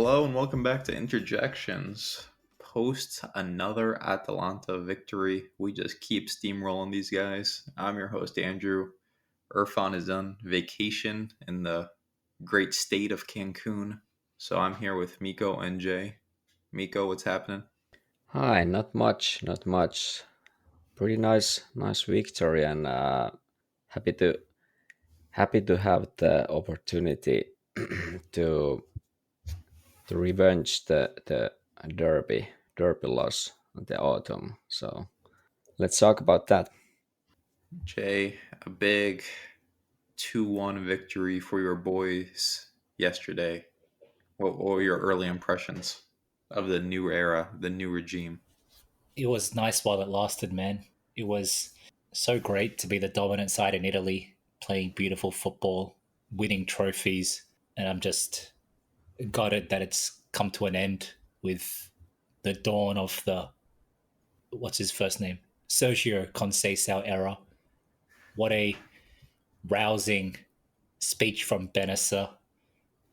Hello and welcome back to Interjections. Post another Atalanta victory. We just keep steamrolling these guys. I'm your host, Andrew. Irfan is on vacation in the great state of Cancun. So I'm here with Miko and Jay. Miko, what's happening? Hi, not much, not much. Pretty nice victory, and happy to happy to have the opportunity to to revenge the derby loss in the autumn. So let's talk about that. Jay, a big 2-1 victory for your boys yesterday. What were your early impressions of the new era, the new regime? It was nice while it lasted, man. It was so great to be the dominant side in Italy, playing beautiful football, winning trophies, and I'm just gutted that it's come to an end with the dawn of the what's his first name? Sergio Conceição era. What a rousing speech from Benessa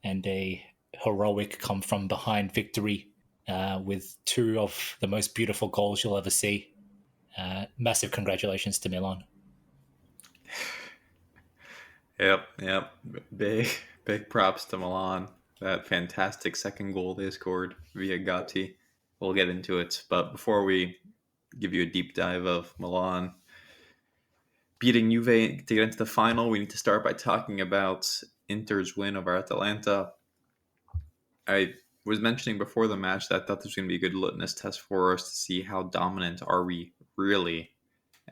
and a heroic come from behind victory with two of the most beautiful goals you'll ever see. Massive congratulations to Milan. Yep. Big props to Milan. That fantastic second goal they scored via Gatti. We'll get into it. But before we give you a deep dive of Milan beating Juve to get into the final, we need to start by talking about Inter's win over Atalanta. I was mentioning before the match that I thought this was going to be a good litmus test for us to see how dominant are we really.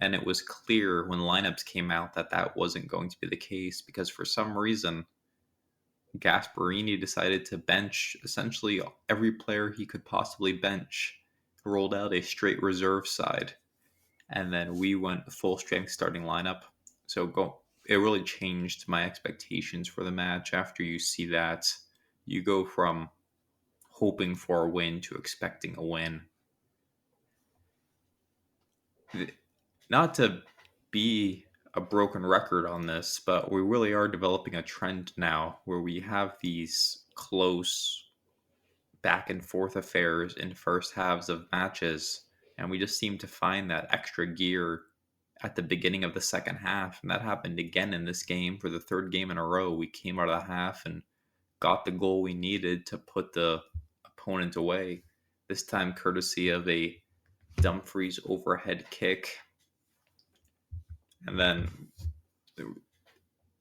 And it was clear when lineups came out that that wasn't going to be the case because for some reason, Gasperini decided to bench essentially every player he could possibly bench, rolled out a straight reserve side, and then we went full strength starting lineup. It really changed my expectations for the match. After you see that, you go from hoping for a win to expecting a win. Not to be a broken record on this, but we really are developing a trend now where we have these close back and forth affairs in first halves of matches, and we just seem to find that extra gear at the beginning of the second half, and that happened again in this game for the third game in a row. We came out of the half and got the goal we needed to put the opponent away, this time courtesy of a Dumfries overhead kick. And then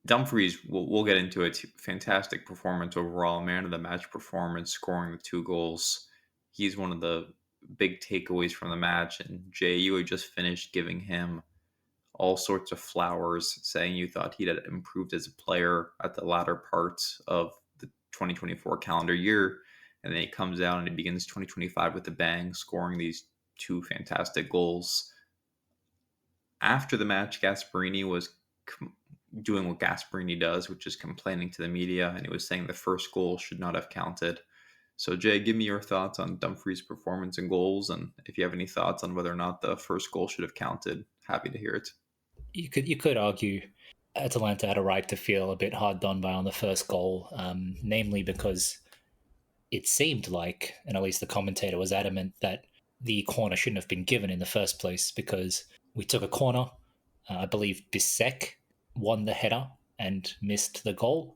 Dumfries, we'll get into it. Fantastic performance overall, man of the match performance, scoring the 2 goals. He's one of the big takeaways from the match. And Jay, you had just finished giving him all sorts of flowers, saying you thought he had improved as a player at the latter parts of the 2024 calendar year. And then he comes out and he begins 2025 with a bang, scoring these 2 fantastic goals. After the match, Gasperini was doing what Gasperini does, which is complaining to the media, and he was saying the first goal should not have counted. So, Jay, give me your thoughts on Dumfries' performance and goals, and if you have any thoughts on whether or not the first goal should have counted, happy to hear it. You could argue Atalanta had a right to feel a bit hard done by on the first goal, namely because it seemed like, and at least the commentator was adamant, that the corner shouldn't have been given in the first place because we took a corner. I believe Bissek won the header and missed the goal,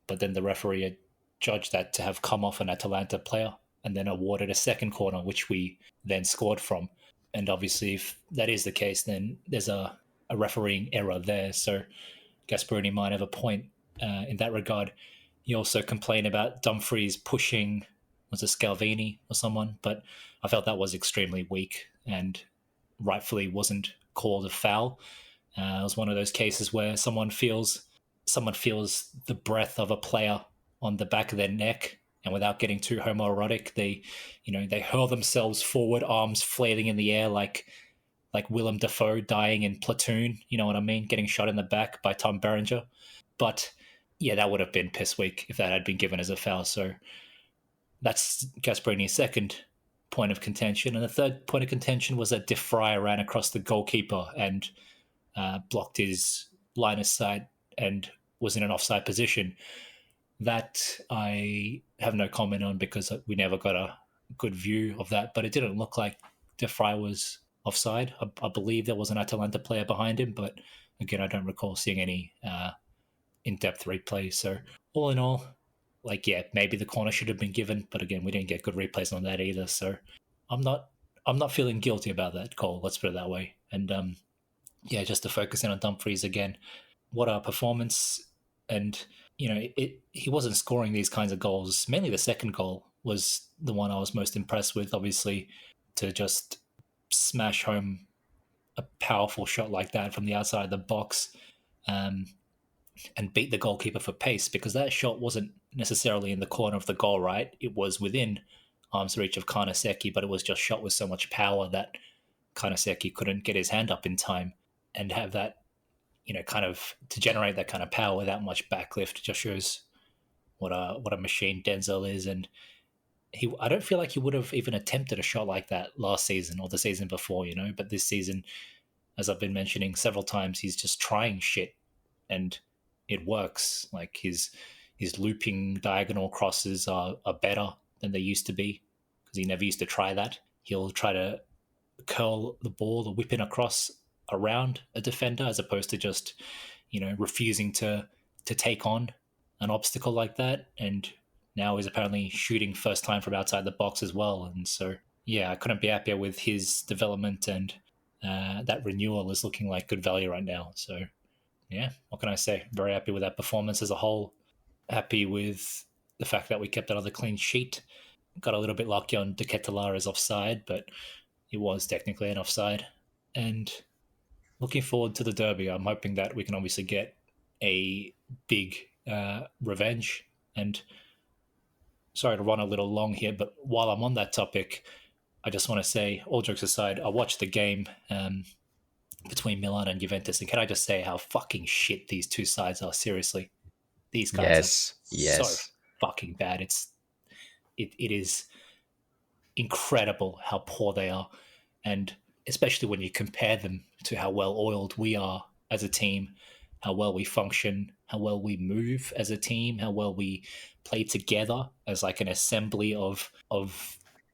but then the referee had judged that to have come off an Atalanta player and then awarded a second corner, which we then scored from. And obviously, if that is the case, then there's a refereeing error there. So Gasperini might have a point in that regard. You also complain about Dumfries pushing, was it Scalvini or someone? But I felt that was extremely weak and rightfully wasn't called a foul. It was one of those cases where someone feels the breath of a player on the back of their neck, and without getting too homoerotic, they hurl themselves forward, arms flailing in the air like Willem Dafoe dying in Platoon. You know what I mean? Getting shot in the back by Tom Berenger. But yeah, that would have been piss weak if that had been given as a foul. So that's Gasperini's second point of contention. And the third point of contention was that De Vrij ran across the goalkeeper and blocked his line of sight and was in an offside position. That I have no comment on because we never got a good view of that. But it didn't look like De Vrij was offside. I believe there was an Atalanta player behind him, but again, I don't recall seeing any in-depth replays. So all in all, like, yeah, maybe the corner should have been given, but again, we didn't get good replays on that either. So I'm not feeling guilty about that call. Let's put it that way. And yeah, just to focus in on Dumfries again, what a performance! And he wasn't scoring these kinds of goals. Mainly the second goal was the one I was most impressed with. Obviously, to just smash home a powerful shot like that from the outside of the box. And beat the goalkeeper for pace, because that shot wasn't necessarily in the corner of the goal, right? It was within arm's reach of Karnaseki, but it was just shot with so much power that Karnaseki couldn't get his hand up in time, and have that, kind of to generate that kind of power without much backlift just shows what a machine Denzel is. And I don't feel like he would have even attempted a shot like that last season or the season before, but this season, as I've been mentioning several times, he's just trying shit and it works. Like his looping diagonal crosses are better than they used to be, because he never used to try that. He'll try to curl the ball or whip in across around a defender, as opposed to just refusing to take on an obstacle like that. And now he's apparently shooting first time from outside the box as well. And so yeah, I couldn't be happier with his development, and that renewal is looking like good value right now. So yeah, what can I say? Very happy with that performance as a whole. Happy with the fact that we kept another clean sheet. Got a little bit lucky on De Ketelara's offside, but it was technically an offside. And looking forward to the derby. I'm hoping that we can obviously get a big revenge. And sorry to run a little long here, but while I'm on that topic, I just want to say, all jokes aside, I watched the game between Milan and Juventus, and can I just say how fucking shit these two sides are? Seriously, these guys are so fucking bad. It is incredible how poor they are, and especially when you compare them to how well oiled we are as a team, how well we function, how well we move as a team, how well we play together as like an assembly of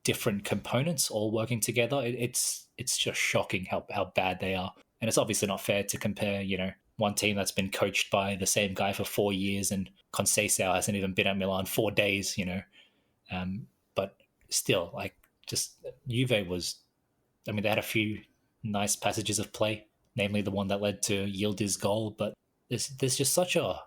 different components all working together. It's just shocking how bad they are. And it's obviously not fair to compare, one team that's been coached by the same guy for 4 years, and Conceição hasn't even been at Milan 4 days, but still, like, just Juve was, they had a few nice passages of play, namely the one that led to Yildiz goal, but there's just such a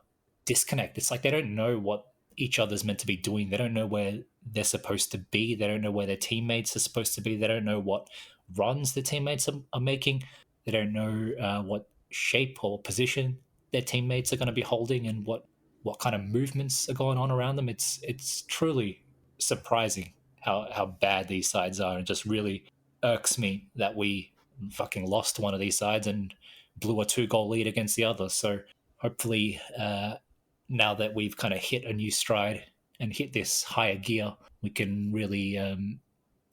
disconnect. It's like they don't know what each other's meant to be doing. They don't know where they're supposed to be. They don't know where their teammates are supposed to be. They don't know what runs the teammates are making. They don't know what shape or position their teammates are going to be holding, and what kind of movements are going on around them. It's truly surprising how bad these sides are. It just really irks me that we fucking lost one of these sides and blew a 2-goal lead against the other. So hopefully now that we've kind of hit a new stride and hit this higher gear, we can really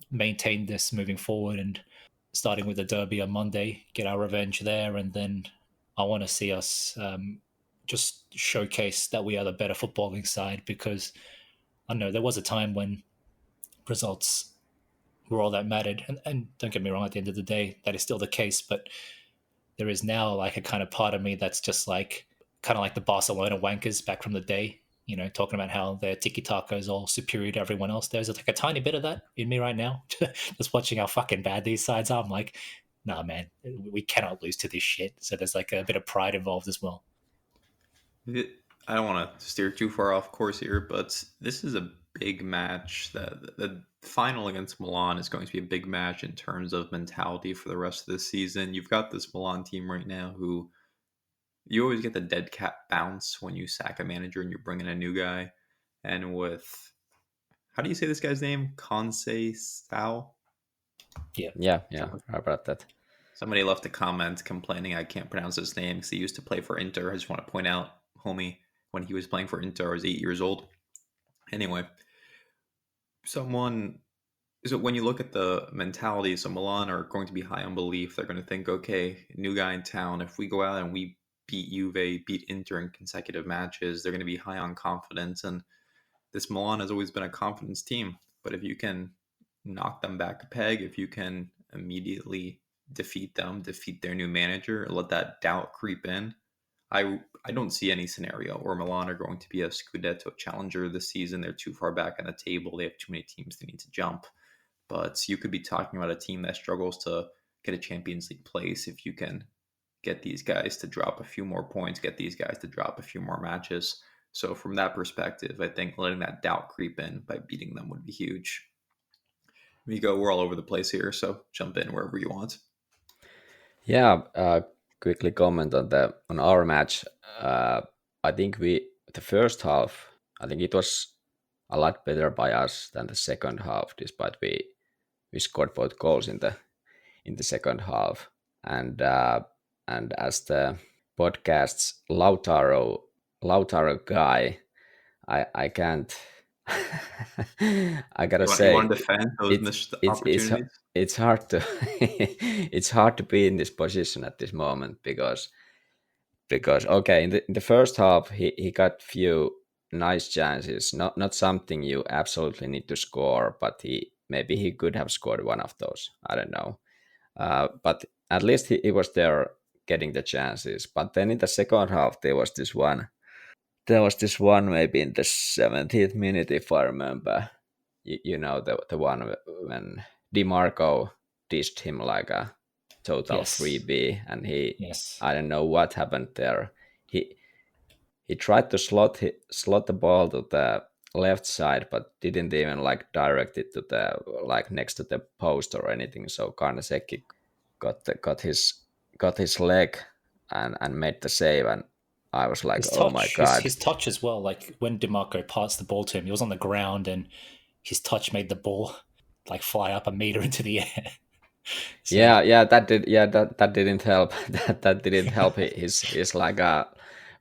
maintain this moving forward, and starting with the derby on Monday, get our revenge there. And then I want to see us just showcase that we are the better footballing side, because I know there was a time when results were all that mattered. And don't get me wrong, at the end of the day, that is still the case. But there is now like a kind of part of me that's just like, kind of like the Barcelona wankers back from the day, talking about how their tiki-taka is all superior to everyone else. There's like a tiny bit of that in me right now. Just watching how fucking bad these sides are. I'm like, nah, man, we cannot lose to this shit. So there's like a bit of pride involved as well. I don't want to steer too far off course here, but this is a big match. The final against Milan is going to be a big match in terms of mentality for the rest of the season. You've got this Milan team right now who you always get the dead cat bounce when you sack a manager and you bring in a new guy. And with, how do you say this guy's name? Conceição? Yeah. How about that? Somebody left a comment complaining I can't pronounce his name because he used to play for Inter. I just want to point out, homie, when he was playing for Inter, I was 8 years old. Anyway, so when you look at the mentality, so Milan are going to be high on belief. They're going to think, okay, new guy in town. If we go out and we beat Juve, beat Inter in consecutive matches. They're going to be high on confidence, and this Milan has always been a confidence team. But if you can knock them back a peg, if you can immediately defeat them, defeat their new manager, let that doubt creep in, I don't see any scenario where Milan are going to be a Scudetto challenger this season. They're too far back on the table. They have too many teams they need to jump. But you could be talking about a team that struggles to get a Champions League place if you can get these guys to drop a few more points, get these guys to drop a few more matches. So from that perspective, I think letting that doubt creep in by beating them would be huge. Miko, we're all over the place here, so jump in wherever you want. Yeah, quickly comment on our match. I think the first half, I think it was a lot better by us than the second half, despite we scored both goals in the second half. And as the podcast's Lautaro guy, I can't. I gotta You say, want to defend those missed opportunities? it's hard to it's hard to be in this position at this moment because okay, in the first half he got few nice chances, not something you absolutely need to score, but maybe he could have scored one of those. I don't know, but at least he was there getting the chances. But then in the second half there was this one. There was this one maybe in the 70th minute, if I remember. You know, the one when DiMarco dished him like a total Yes. freebie, and Yes. I don't know what happened there. He tried to slot the ball to the left side, but didn't even like direct it to the like next to the post or anything. So Karnaseki got his leg and made the save, and I was like, His oh touch, my god. his touch as well. Like when DiMarco passed the ball to him, he was on the ground, and his touch made the ball like fly up a meter into the air. So, that didn't help. that didn't help his like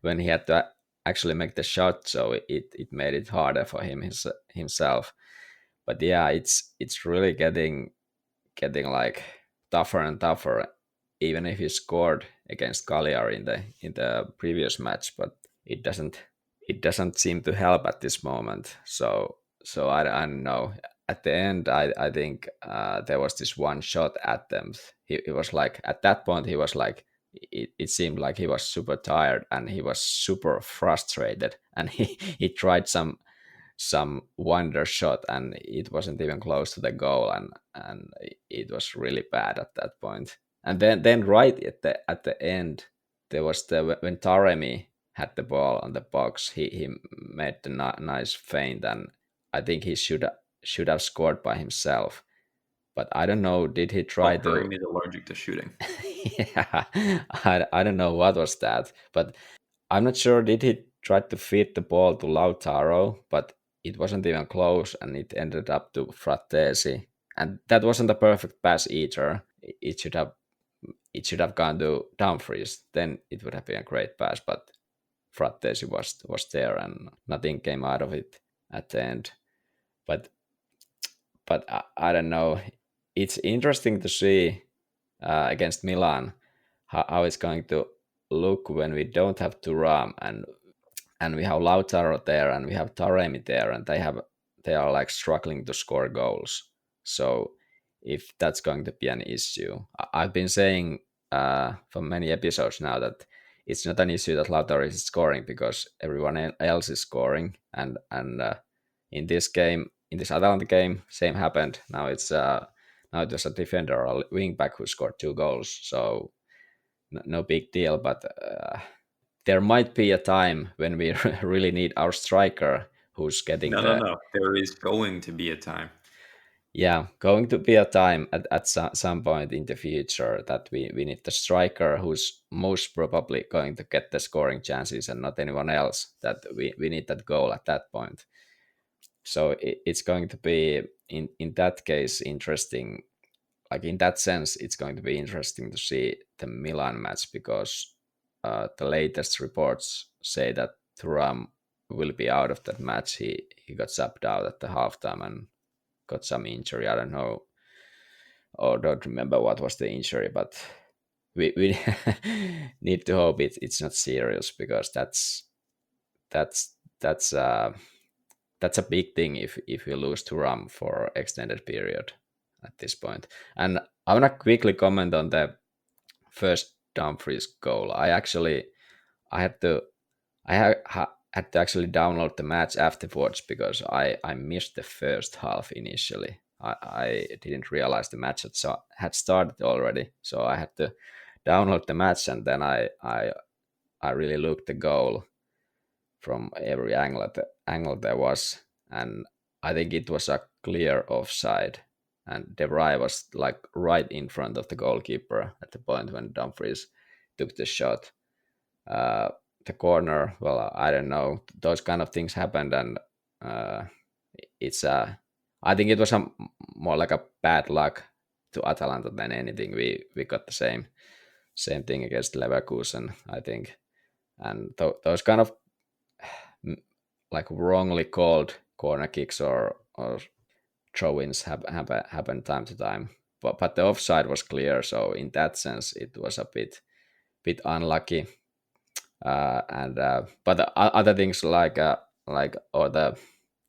when he had to actually make the shot, so it made it harder for himself. But yeah, it's really getting like tougher and tougher, even if he scored against Cagliari in the previous match, but it doesn't seem to help at this moment. So I don't know. At the end, I think there was this one shot attempt. He was like, at that point he was like, it seemed like he was super tired and he was super frustrated, and he tried some wonder shot and it wasn't even close to the goal, and it was really bad at that point. And then right at the end, there was when Taremi had the ball on the box, he made the nice feint, and I think he should have scored by himself. But I don't know, did he try to Taremi is allergic to shooting. yeah, I don't know what was that, but I'm not sure, did he try to feed the ball to Lautaro, but it wasn't even close and it ended up to Frattesi. And that wasn't a perfect pass either. It should have gone to Dumfries. Then it would have been a great pass, but Frattesi was there and nothing came out of it at the end. But I don't know. It's interesting to see against Milan how it's going to look when we don't have thuram and we have Lautaro there and we have Taremi there, and they are like struggling to score goals. So if that's going to be an issue, I've been saying for many episodes now that it's not an issue that Lautaro is scoring because everyone else is scoring, and in this game, in this Atalanta game, same happened. Now it was a defender or a wing back who scored 2 goals, so no big deal, but there might be a time when we really need our striker who's getting No. There is going to be a time. Yeah, going to be a time at some point in the future that we need the striker who's most probably going to get the scoring chances and not anyone else, that we need that goal at that point. So it's going to be, in that case, interesting. Like in that sense, it's going to be interesting to see the Milan match because the latest reports say that Thuram will be out of that match. He got subbed out at the halftime and got some injury. I don't know or don't remember what was the injury, but we need to hope it's not serious, because that's that's uh, that's a big thing if you lose to Ram for extended period at this point. And I want to quickly comment on the first Dumfries goal. I had to had to actually download the match afterwards, because I missed the first half initially. I didn't realize the match had started already, so I had to download the match, and then I really looked the goal from every angle there was, and I think it was a clear offside, and De Vrij was like right in front of the goalkeeper at the point when Dumfries took the shot. Uh, the corner, well, I don't know, those kind of things happened, and uh, it's I think it was more like a bad luck to Atalanta than anything. We got the same thing against Leverkusen, I think, and those kind of like wrongly called corner kicks or throw-ins happen time to time. But the offside was clear, so in that sense it was a bit unlucky. But the other things like or the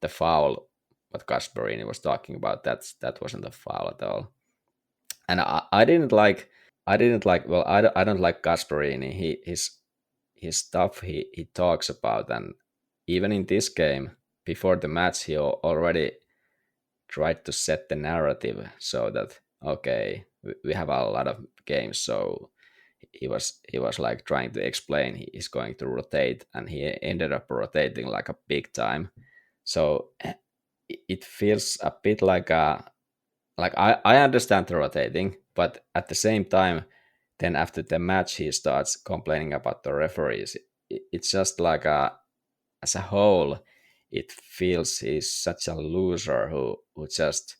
foul what Gasperini was talking about, that wasn't a foul at all. And I didn't like well I don't like Gasperini. His stuff he talks about, and even in this game before the match he already tried to set the narrative so that okay, we have a lot of games, so he was like trying to explain he's going to rotate, and he ended up rotating like a big time. So it feels a bit like I understand the rotating, but at the same time, then after the match he starts complaining about the referees. It's just like as a whole, it feels he's such a loser who just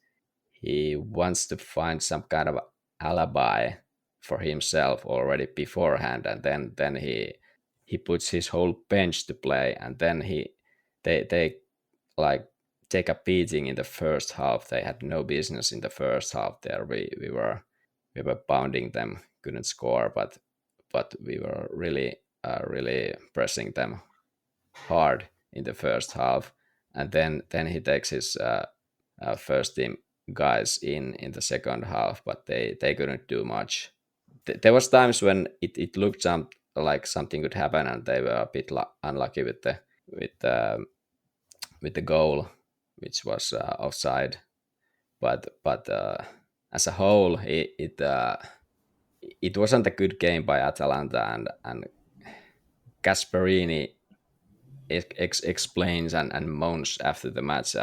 he wants to find some kind of alibi for himself already beforehand, and then he puts his whole bench to play, and then they like take a beating in the first half. They had no business in the first half. There we were pounding them, couldn't score, but we were really pressing them hard in the first half, and then he takes his first team guys in the second half, but they couldn't do much. There was times when it looked like something could happen, and they were a bit unlucky with the with the goal, which was offside. But as a whole, it wasn't a good game by Atalanta, and Gasperini explains and moans after the match.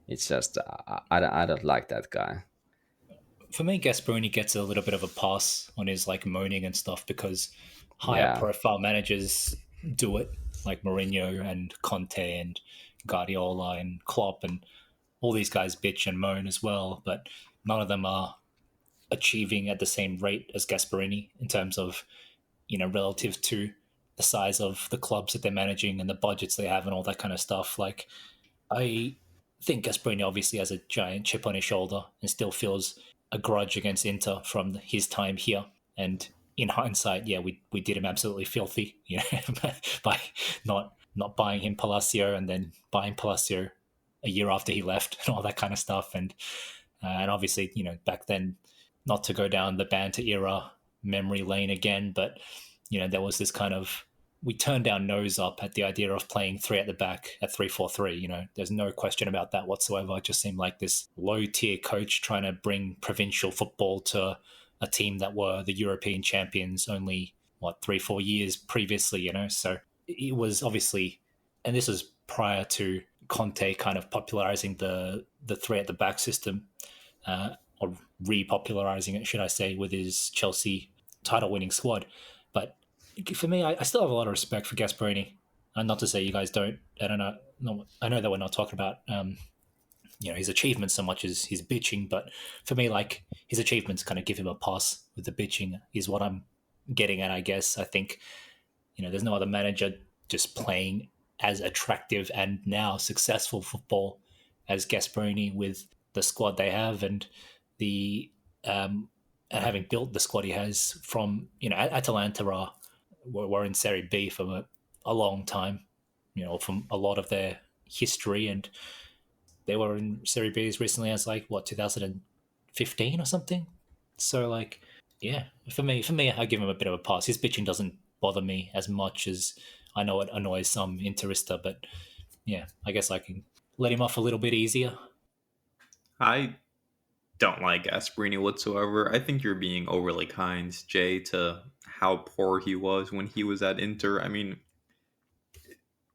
It's just I don't like that guy. For me, Gasperini gets a little bit of a pass on his like moaning and stuff because higher Yeah, profile managers do it, like Mourinho and Conte and Guardiola and Klopp and all these guys bitch and moan as well, but none of them are achieving at the same rate as Gasperini in terms of, relative to the size of the clubs that they're managing and the budgets they have and all that kind of stuff. Like, I think Gasperini obviously has a giant chip on his shoulder and still feels a grudge against Inter from his time here. And in hindsight, yeah, we did him absolutely filthy, by not buying him Palacio and then buying Palacio a year after he left and all that kind of stuff. And obviously, back then, not to go down the banter era memory lane again, but there was this kind of we turned our nose up at the idea of playing three at the back at 3-4-3. There's no question about that whatsoever. It just seemed like this low tier coach trying to bring provincial football to a team that were the European champions only 3-4 years previously. So it was obviously, and this is prior to Conte kind of popularizing the three at the back system, or repopularizing it, should I say, with his Chelsea title winning squad. But for me, I still have a lot of respect for Gasperini. And not to say you guys don't. I don't know. No, I know that we're not talking about his achievements so much as his bitching, but for me, like his achievements kind of give him a pass. With the bitching is what I'm getting at. I guess I think there's no other manager just playing as attractive and now successful football as Gasperini with the squad they have and the and having built the squad he has from, Atalanta were in Serie B for a long time, from a lot of their history, and they were in Serie B as recently as 2015 or something. So yeah, for me, I give him a bit of a pass. His pitching doesn't bother me as much as I know it annoys some Interista, but yeah, I guess I can let him off a little bit easier. I don't like Gasperini whatsoever. I think you're being overly kind, Jay, to how poor he was when he was at Inter. I mean,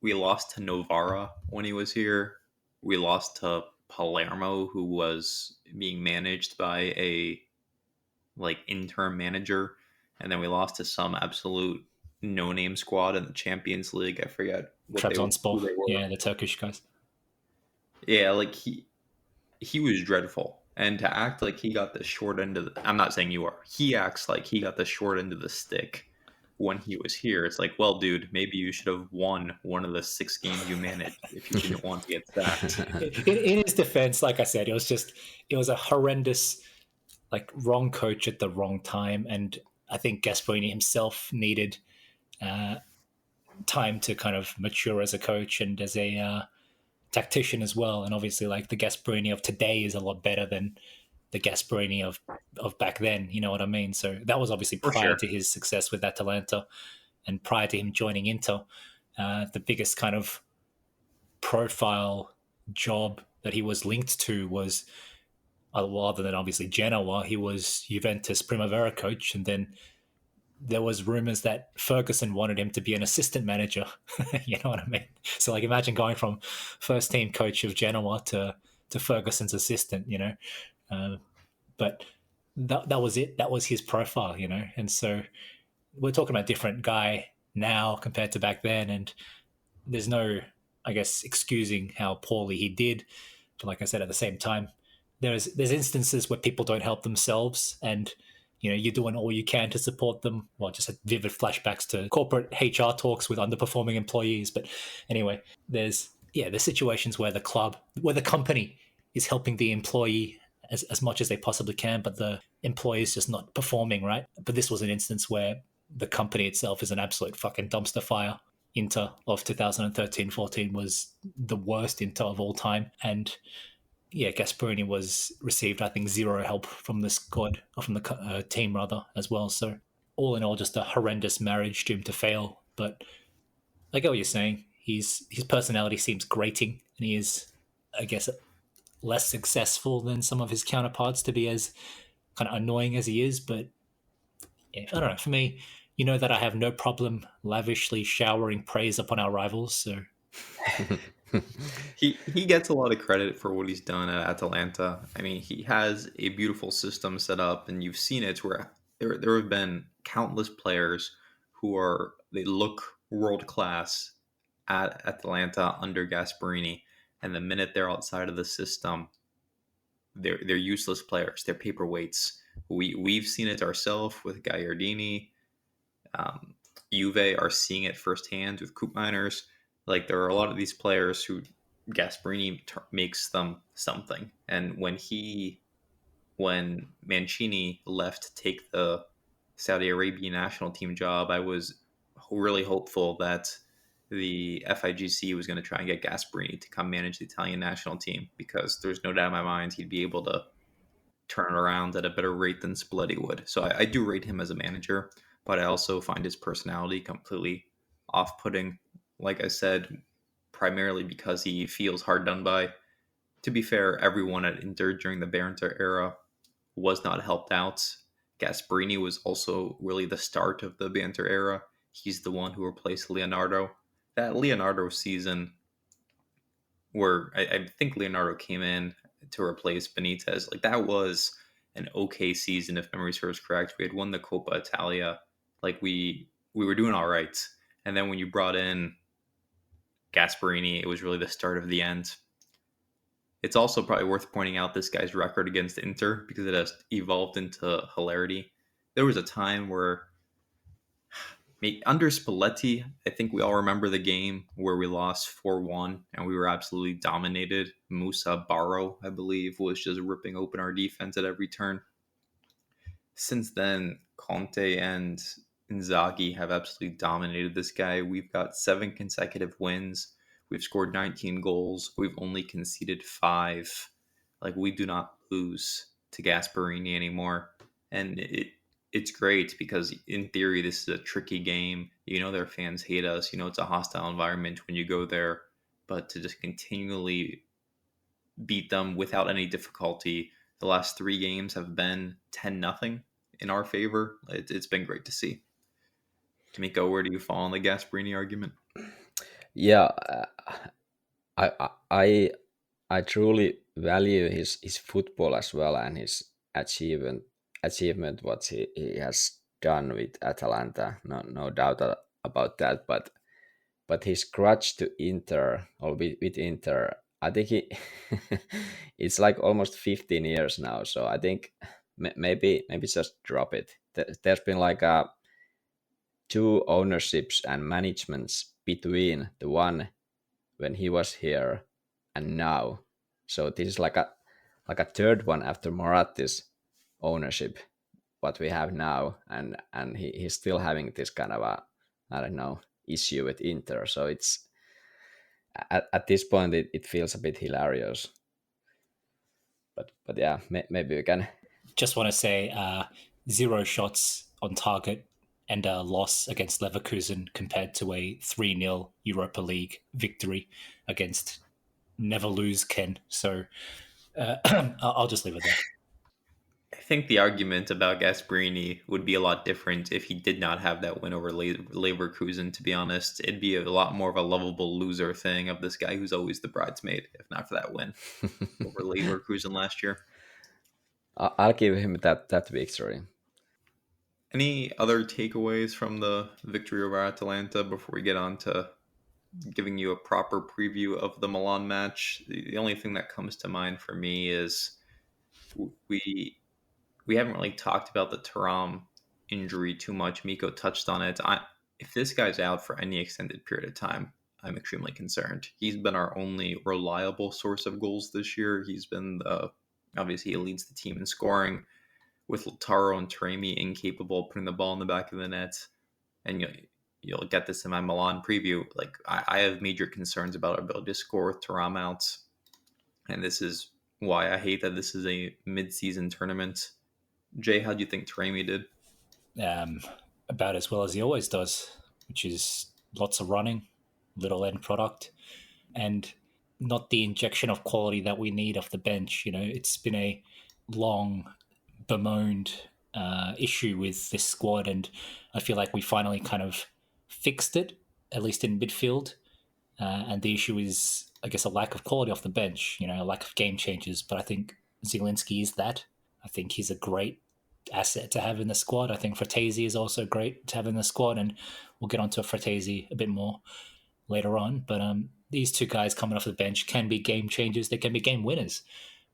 we lost to Novara when he was here. We lost to Palermo, who was being managed by a interim manager, and then we lost to some absolute no-name squad in the Champions League. I forget Trabzonspor, who they were. yeah, the Turkish guys. Yeah, he was dreadful. And to act like he got the short end of I'm not saying you are. He acts like he got the short end of the stick when he was here. It's like, well, dude, maybe you should have won one of the 6 games you managed if you didn't want to get sacked. In his defense, like I said, it was a horrendous, wrong coach at the wrong time. And I think Gasperini himself needed time to kind of mature as a coach and as a tactician as well. And obviously, the Gasperini of today is a lot better than the Gasperini of back then. You know what I mean? So that was obviously prior to his success with Atalanta and prior to him joining Inter. The biggest kind of profile job that he was linked to was, other than obviously Genoa, he was Juventus Primavera coach, and then there was rumors that Ferguson wanted him to be an assistant manager. You know what I mean? So imagine going from first team coach of Genoa to Ferguson's assistant, but that was it. That was his profile, and so we're talking about a different guy now compared to back then, and there's no, I guess, excusing how poorly he did. But like I said, at the same time, there's instances where people don't help themselves, and you're doing all you can to support them. Well, just had vivid flashbacks to corporate HR talks with underperforming employees. But anyway, there's situations where the company is helping the employee as much as they possibly can, but the employee is just not performing, right? But this was an instance where the company itself is an absolute fucking dumpster fire. Inter of 2013-14 was the worst Inter of all time. And yeah, Gasperini received, I think, zero help from the squad, or from the team rather, as well. So all in all, just a horrendous marriage doomed to fail. But I get what you're saying. His personality seems grating, and he is, I guess, less successful than some of his counterparts to be as kind of annoying as he is. But yeah, I don't know. For me, you know that I have no problem lavishly showering praise upon our rivals. So he gets a lot of credit for what he's done at Atalanta. I mean, he has a beautiful system set up, and you've seen it where there have been countless players they look world class at Atalanta under Gasperini, and the minute they're outside of the system, they're useless players. They're paperweights. We've seen it ourselves with Gagliardini. Juve are seeing it firsthand with Koopmeiners. There are a lot of these players who Gasperini makes them something. And when Mancini left to take the Saudi Arabian national team job, I was really hopeful that the FIGC was going to try and get Gasperini to come manage the Italian national team, because there's no doubt in my mind he'd be able to turn it around at a better rate than Spalletti would. So I do rate him as a manager, but I also find his personality completely off-putting. Like I said, primarily because he feels hard done by. To be fair, everyone at Inter during the Berenter era was not helped out. Gasperini was also really the start of the Berenter era. He's the one who replaced Leonardo. That Leonardo season, where I think Leonardo came in to replace Benitez, that was an okay season if memory serves correct. We had won the Coppa Italia. We were doing all right. And then when you brought in Gasperini, it was really the start of the end. It's also probably worth pointing out this guy's record against Inter, because it has evolved into hilarity. There was a time where, under Spalletti, I think we all remember the game where we lost 4-1 and we were absolutely dominated. Musa Barrow, I believe, was just ripping open our defense at every turn. since then, Conte and Inzaghi have absolutely dominated this guy. We've got 7 consecutive wins. We've scored 19 goals. We've only conceded 5. Like, we do not lose to Gasperini anymore. And it's great because, in theory, this is a tricky game. You know, their fans hate us. You know, it's a hostile environment when you go there. But to just continually beat them without any difficulty. The last 3 games have been 10-0 in our favor. It's been great to see. Miko, where do you fall on the Gasperini argument? Yeah, I truly value his football as well, and his achievement what he has done with Atalanta. No doubt about that. But his crutch to Inter, or with Inter, I think he it's like almost 15 years now. So I think maybe just drop it. There's been like 2 ownerships and managements between the one when he was here and now. So this is like a third one after Moratti's ownership, what we have now, and he's still having this kind of a, I don't know, issue with Inter. So it's at this point it feels a bit hilarious. But yeah, maybe we can. Just want to say 0 shots on target and a loss against Leverkusen compared to a 3-0 Europa League victory against Never Lose Ken. So I'll just leave it there. I think the argument about Gasperini would be a lot different if he did not have that win over Leverkusen, to be honest. It'd be a lot more of a lovable loser thing of this guy who's always the bridesmaid, if not for that win over Leverkusen last year. I'll give him that victory. Any other takeaways from the victory over Atalanta before we get on to giving you a proper preview of the Milan match? The only thing that comes to mind for me is we haven't really talked about the thuram injury too much. Miko touched on it. If this guy's out for any extended period of time, I'm extremely concerned. He's been our only reliable source of goals this year. He's been obviously he leads the team in scoring, with Lautaro and Taremi incapable of putting the ball in the back of the net. And you'll get this in my Milan preview. Like, I have major concerns about our ability to score with thuram outs. And this is why I hate that this is a mid-season tournament. Jay, how do you think Taremi did? About as well as he always does, which is lots of running, little end product, and not the injection of quality that we need off the bench. You know, it's been a long bemoaned issue with this squad, and I feel like we finally kind of fixed it, at least in midfield. And the issue is, I guess, a lack of quality off the bench, you know, a lack of game changers. But I think Zielinski is that. I think he's a great asset to have in the squad. I think Frattesi is also great to have in the squad, and we'll get onto Frattesi a bit more later on. But these 2 guys coming off the bench can be game changers. They can be game winners.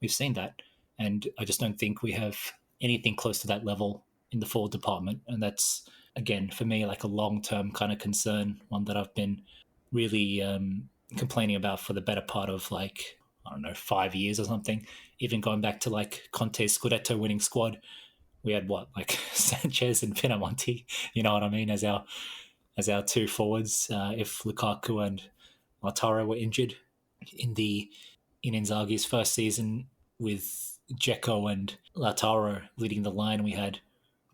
We've seen that. And I just don't think we have anything close to that level in the forward department. And that's, again, for me, like a long-term kind of concern, one that I've been really complaining about for the better part of, like, I don't know, 5 years or something. Even going back to like Conte's Scudetto winning squad, we had like Sanchez and Pinamonti, you know what I mean, as our 2 forwards. If Lukaku and Lautaro were injured in Inzaghi's first season, with Dzeko and Lautaro leading the line, we had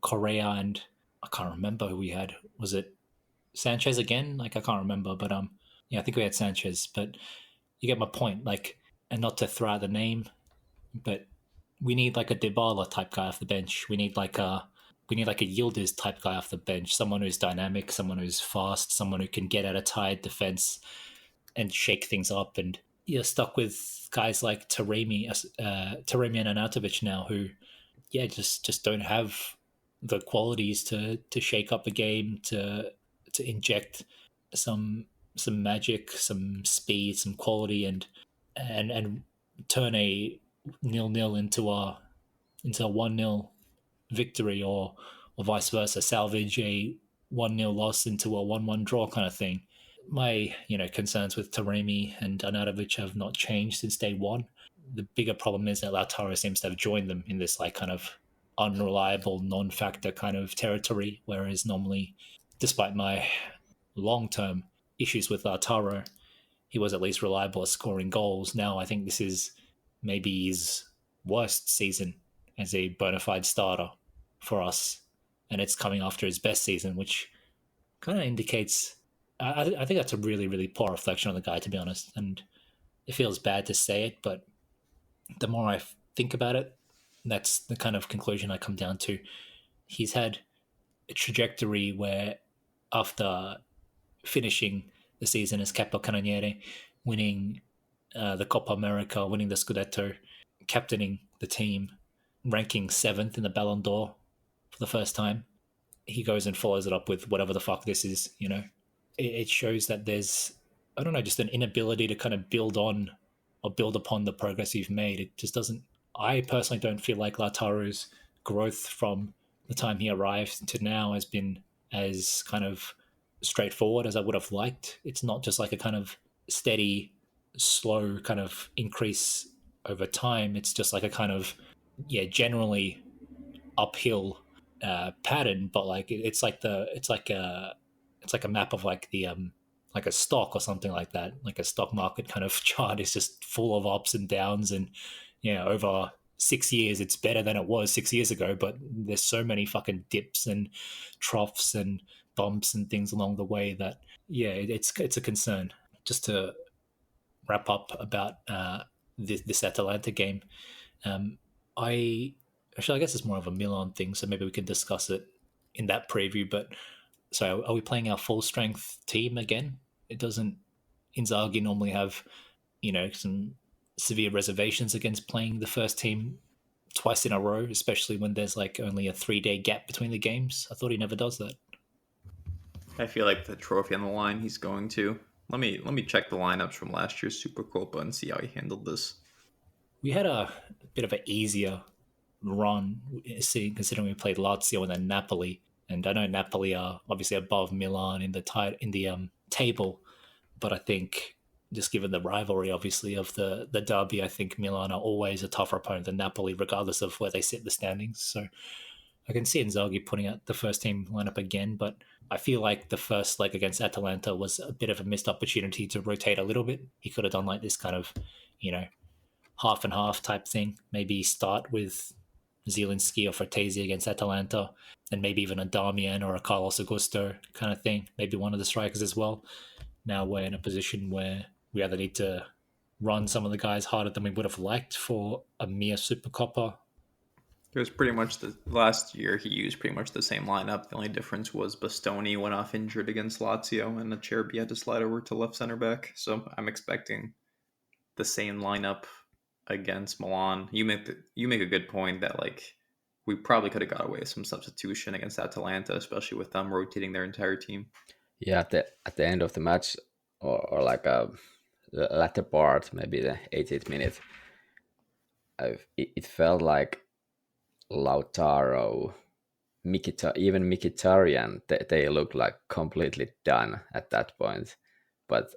Correa and I can't remember who we had. Was it Sanchez again? Like, I can't remember, but yeah, I think we had Sanchez. But you get my point. Like, and not to throw out the name, but we need like a Dybala type guy off the bench. We need like a Yildiz type guy off the bench. Someone who's dynamic, someone who's fast, someone who can get out of tired defense and shake things up. And you're stuck with guys like Taremi and Arnautovic now, who, yeah, just don't have the qualities to shake up the game, to inject some magic, some speed, some quality, and turn a 0-0 into a 1-0 victory, or vice versa, salvage a 1-0 loss into a 1-1 draw kind of thing. My concerns with Taremi and Arnautovic have not changed since day one. The bigger problem is that Lautaro seems to have joined them in this like kind of unreliable non-factor kind of territory, whereas normally, despite my long-term issues with Lautaro, he was at least reliable at scoring goals. Now I think this is maybe his worst season as a bona fide starter for us, and it's coming after his best season, which kind of indicates. I think that's a really, really poor reflection on the guy, to be honest. And it feels bad to say it, but the more I think about it, that's the kind of conclusion I come down to. He's had a trajectory where, after finishing the season as Capocannoniere, winning the Coppa America, winning the Scudetto, captaining the team, ranking 7th in the Ballon d'Or for the first time, he goes and follows it up with whatever the fuck this is, you know? It shows that there's, I don't know, just an inability to kind of build on or build upon the progress you've made. It just doesn't, I personally don't feel like Lautaro's growth from the time he arrived to now has been as kind of straightforward as I would have liked. It's not just like a kind of steady, slow kind of increase over time. It's just like a kind of, generally uphill pattern, but like it's like a map of like a stock or something like that. Like a stock market kind of chart is just full of ups and downs, and over 6 years it's better than it was 6 years ago, but there's so many fucking dips and troughs and bumps and things along the way that it's a concern. Just to wrap up about this Atalanta game, I guess it's more of a Milan thing, so maybe we can discuss it in that preview. But so, are we playing our full strength team again? It doesn't Inzaghi normally have, some severe reservations against playing the first team twice in a row, especially when there's like only a 3-day gap between the games. I thought he never does that. I feel like the trophy on the line, he's going to. Let me check the lineups from last year's Supercoppa and see how he handled this. We had a bit of an easier run, considering we played Lazio and then Napoli. And I know Napoli are obviously above Milan in the table, but I think just given the rivalry, obviously, of the derby, I think Milan are always a tougher opponent than Napoli, regardless of where they sit in the standings. So I can see Inzaghi putting out the first team lineup again, but I feel like the first leg against Atalanta was a bit of a missed opportunity to rotate a little bit. He could have done like this kind of, half and half type thing. Maybe start with Zielinski or Frattesi against Atalanta, and maybe even a Damian or a Carlos Augusto kind of thing. Maybe one of the strikers as well. Now we're in a position where we either need to run some of the guys harder than we would have liked for a mere Supercoppa. It was pretty much last year he used pretty much the same lineup. The only difference was Bastoni went off injured against Lazio and Acerbi had to slide over to left center back. So I'm expecting the same lineup against Milan. You make a good point that like we probably could have got away with some substitution against Atalanta, especially with them rotating their entire team. Yeah, at the end of the match, or like the latter part, maybe the 80th minute, it felt like Lautaro, even Mkhitaryan, they looked like completely done at that point. But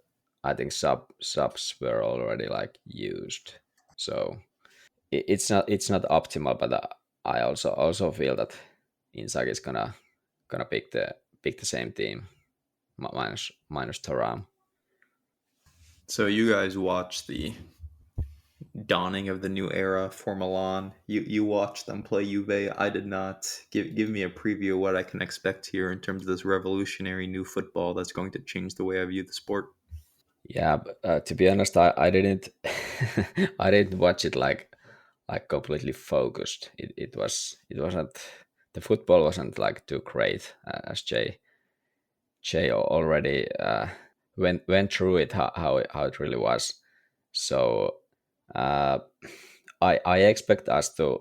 I think subs were already like used, so it's not optimal. But I also feel that Inzaghi is gonna pick the same team minus thuram. So you guys watched the dawning of the new era for Milan. You watched them play Juve. I did not. Give me a preview of what I can expect here in terms of this revolutionary new football that's going to change the way I view the sport. Yeah, but, to be honest, I didn't I didn't watch it like completely focused. It wasn't, the football wasn't like too great, as Jay already went through it, how it really was. So uh, I expect us to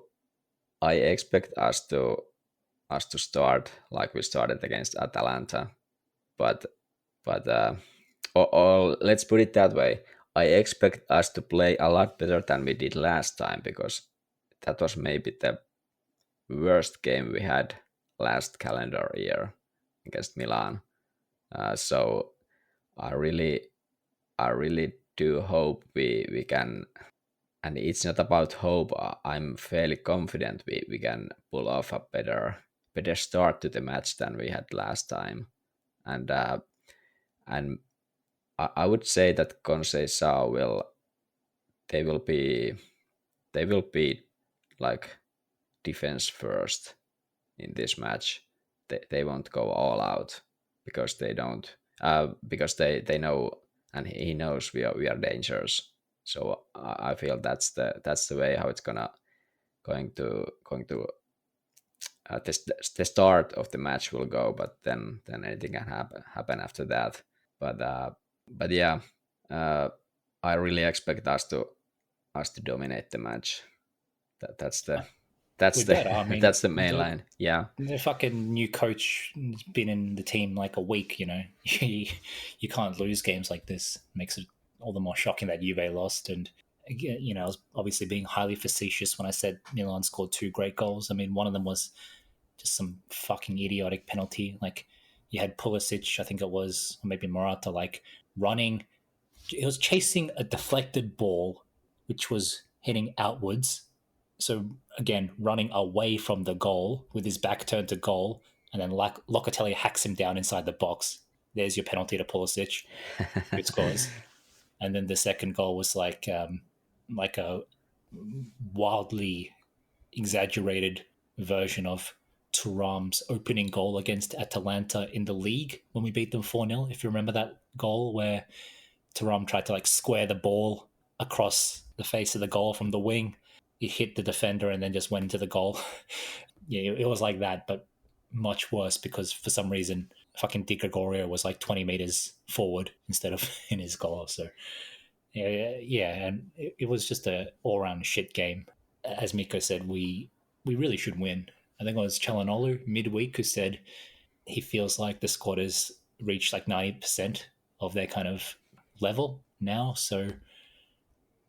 start like we started against Atalanta, but or let's put it that way. I expect us to play a lot better than we did last time, because that was maybe the worst game we had last calendar year against Milan. So I really do hope we can it's not about hope. I'm fairly confident we can pull off a better start to the match than we had last time, and and I would say that Conceição they will be they will be like defense first in this match. They won't go all out because they don't because they know, and he knows we are dangerous. So I feel that's the way how it's going to the start of the match will go, but then anything can happen after that. But but yeah, uh, I really expect us to dominate the match. That's the We better. I mean, that's the main line. Yeah. the fucking new coach has been in the team like a week. You can't lose games like this. Makes it all the more shocking that Juve lost. And I was obviously being highly facetious when I said Milan scored 2 great goals. I mean, one of them was just some fucking idiotic penalty. Like, you had Pulisic, I think it was, or maybe Morata, like running. He was chasing a deflected ball, which was heading outwards. So again, running away from the goal with his back turned to goal, and then Locatelli hacks him down inside the box. There's your penalty to Pulisic, who scores. And then the second goal was like a wildly exaggerated version of Thuram's opening goal against Atalanta in the league when we beat them 4-0. If you remember that goal where Thuram tried to like square the ball across the face of the goal from the wing. He hit the defender and then just went into the goal. Yeah, it was like that, but much worse because for some reason fucking Di Gregorio was like 20 meters forward instead of in his goal. So yeah, and it was just a all-round shit game. As Mikko said, we really should win. I think it was Chalanolu midweek who said he feels like the squad has reached like 90% of their kind of level now. So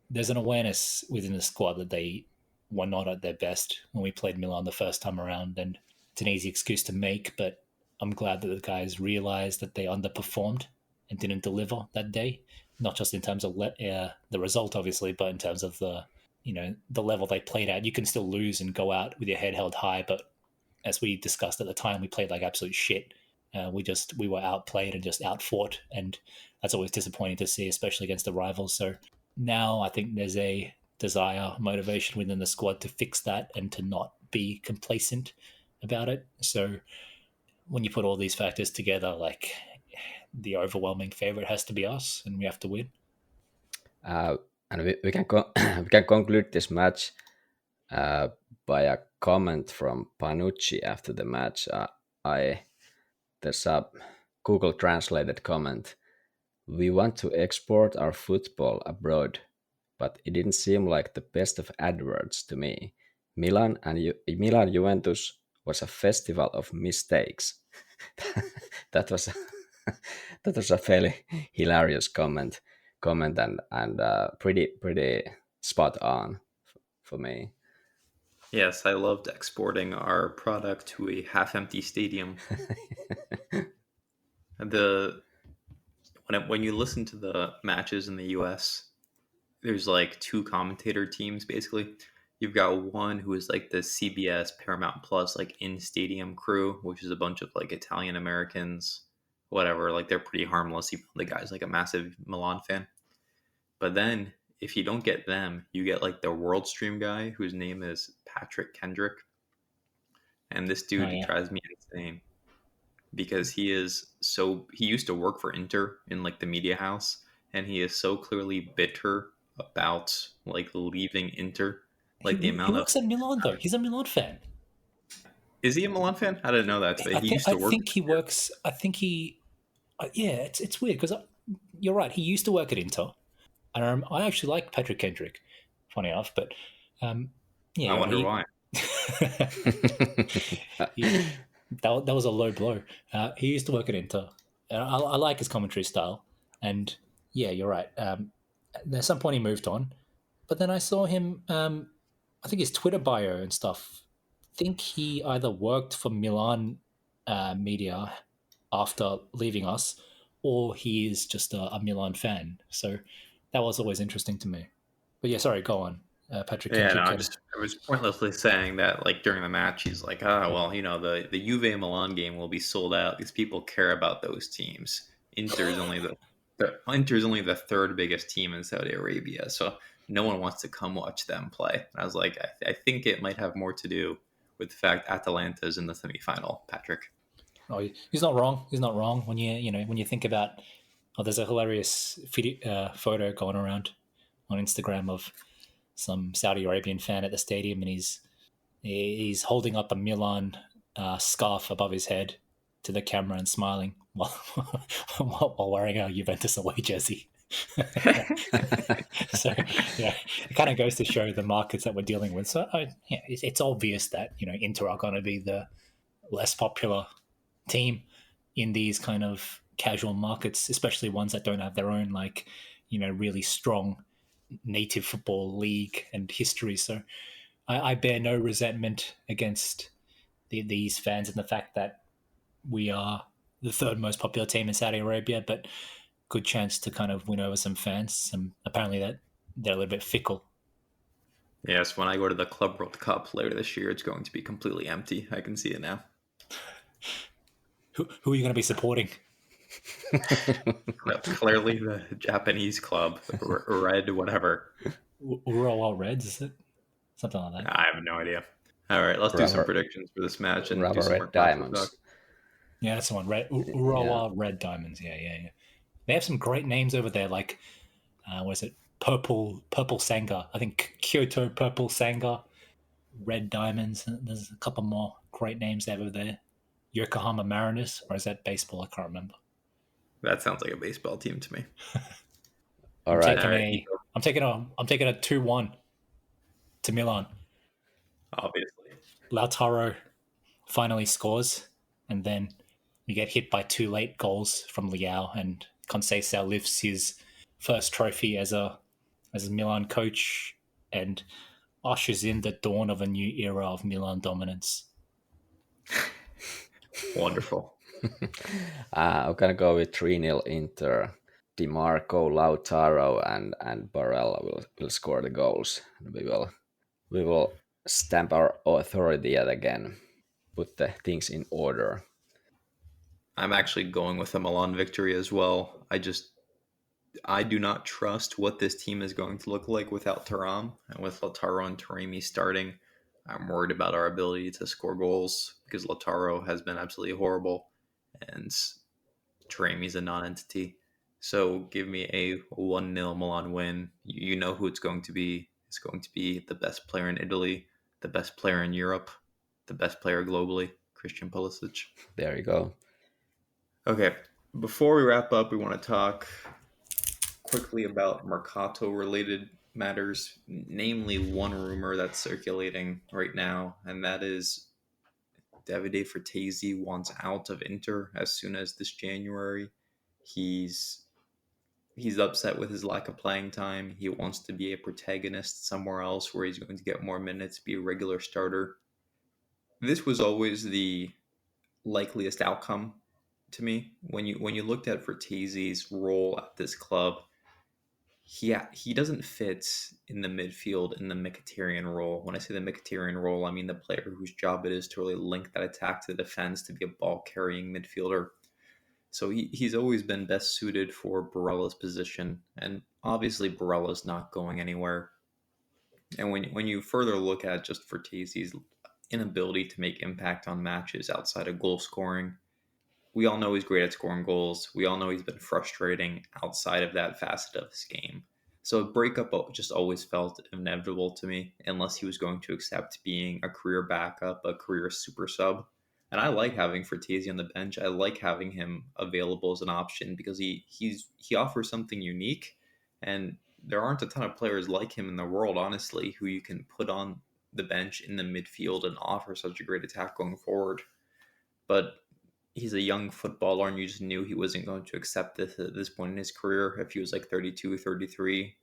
there's an awareness within the squad that they were not at their best when we played Milan the first time around. And it's an easy excuse to make, but I'm glad that the guys realized that they underperformed and didn't deliver that day. Not just in terms of the result, obviously, but in terms of the level they played at. You can still lose and go out with your head held high, but as we discussed at the time, we played like absolute shit. We were outplayed and just outfought, and that's always disappointing to see, especially against the rivals. So now I think there's a desire, motivation within the squad to fix that and to not be complacent about it. So when you put all these factors together, like the overwhelming favorite has to be us, and we have to win. And we can we can conclude this match by a comment from Panucci after the match. There's a Google translated comment. We want to export our football abroad, but it didn't seem like the best of adverts to me. Milan Juventus was a festival of mistakes. that was that was a fairly hilarious comment and pretty spot on for me. Yes, I loved exporting our product to a half-empty stadium. When you listen to the matches in the U.S., there's like 2 commentator teams basically. You've got one who is like the CBS Paramount Plus like in-stadium crew, which is a bunch of like Italian Americans, whatever. Like they're pretty harmless. Even the guy's like a massive Milan fan. But then if you don't get them, you get like the World Stream guy whose name is Patrick Kendrick, and this dude drives me insane because he used to work for Inter in like the media house, and he is so clearly bitter about like leaving Inter. Like he works at Milan though. He's a Milan fan. Is he a Milan fan? I didn't know that. I think he works. I think he. Yeah, it's weird because you're right. He used to work at Inter. I actually like Patrick Kendrick. Funny enough, but yeah, I wonder why. That was a low blow. He used to work at Inter. I like his commentary style, and yeah, you're right. At some point he moved on, but then I saw him. I think his Twitter bio and stuff. I think he either worked for Milan media after leaving us, or he is just a Milan fan. So that was always interesting to me. But yeah, sorry, go on. Patrick can Yeah, no, keep cutting. I was pointlessly saying that, like, during the match, he's like, well, the Juve-Milan game will be sold out because people care about those teams. Inter is only the third biggest team in Saudi Arabia, so no one wants to come watch them play. And I was like, I think it might have more to do with the fact Atalanta is in the semifinal, Patrick. Oh, he's not wrong. He's not wrong. When you think about, there's a hilarious photo going around on Instagram of some Saudi Arabian fan at the stadium, and he's holding up a Milan scarf above his head to the camera and smiling while while wearing a Juventus away jersey. So yeah, it kind of goes to show the markets that we're dealing with. So it's obvious that Inter are going to be the less popular team in these kind of casual markets, especially ones that don't have their own really strong native football league and history. So I bear no resentment against these fans and the fact that we are the third most popular team in Saudi Arabia, but good chance to kind of win over some fans. Apparently that they're a little bit fickle. Yes, when I go to the Club World Cup later this year, it's going to be completely empty. I can see it now. Who are you going to be supporting? Clearly the Japanese club, Red whatever. Urawa Reds, is it? Something like that. I have no idea. All right, let's do some predictions for this match and do some more Diamonds. Yeah, that's the one. Urawa Red Diamonds. Yeah. They have some great names over there, like what is it? Purple Sanga. I think Kyoto Purple Sanga, Red Diamonds. There's a couple more great names over there. Yokohama Mariners, or is that baseball? I can't remember. That sounds like a baseball team to me. All right. I'm taking a 2-1 to Milan. Obviously. Lautaro finally scores, and then we get hit by 2 late goals from Leao, and Conceição lifts his first trophy as a Milan coach and ushers in the dawn of a new era of Milan dominance. Wonderful. I'm gonna go with 3-0 Inter. Di Marco, Lautaro, and Barella will score the goals. And we will stamp our authority yet again. Put the things in order. I'm actually going with a Milan victory as well. I do not trust what this team is going to look like without Thuram, and with Lautaro and Taremi starting. I'm worried about our ability to score goals because Lautaro has been absolutely horrible and Taremi's a non-entity. So give me a 1-0 Milan win. You know who it's going to be. It's going to be the best player in Italy, the best player in Europe, the best player globally, Christian Pulisic. There you go. Okay, before we wrap up, we want to talk quickly about Mercato-related matters, namely one rumor that's circulating right now, and that is Davide Frattesi wants out of Inter as soon as this January. He's upset with his lack of playing time. He wants to be a protagonist somewhere else where he's going to get more minutes, be a regular starter. This was always the likeliest outcome to me. When you looked at Frattesi's role at this club, he doesn't fit in the midfield in the Mkhitaryan role. When I say the Mkhitaryan role, I mean the player whose job it is to really link that attack to the defense, to be a ball-carrying midfielder. So he's always been best suited for Barella's position, and obviously Barella's not going anywhere. And when you further look at just Frattesi's inability to make impact on matches outside of goal scoring, we all know he's great at scoring goals. We all know he's been frustrating outside of that facet of his game. So a breakup just always felt inevitable to me, unless he was going to accept being a career backup, a career super sub. And I like having Frattesi on the bench. I like having him available as an option because he offers something unique, and there aren't a ton of players like him in the world, honestly, who you can put on the bench in the midfield and offer such a great attack going forward. But he's a young footballer, and you just knew he wasn't going to accept this at this point in his career. If he was like 32, 33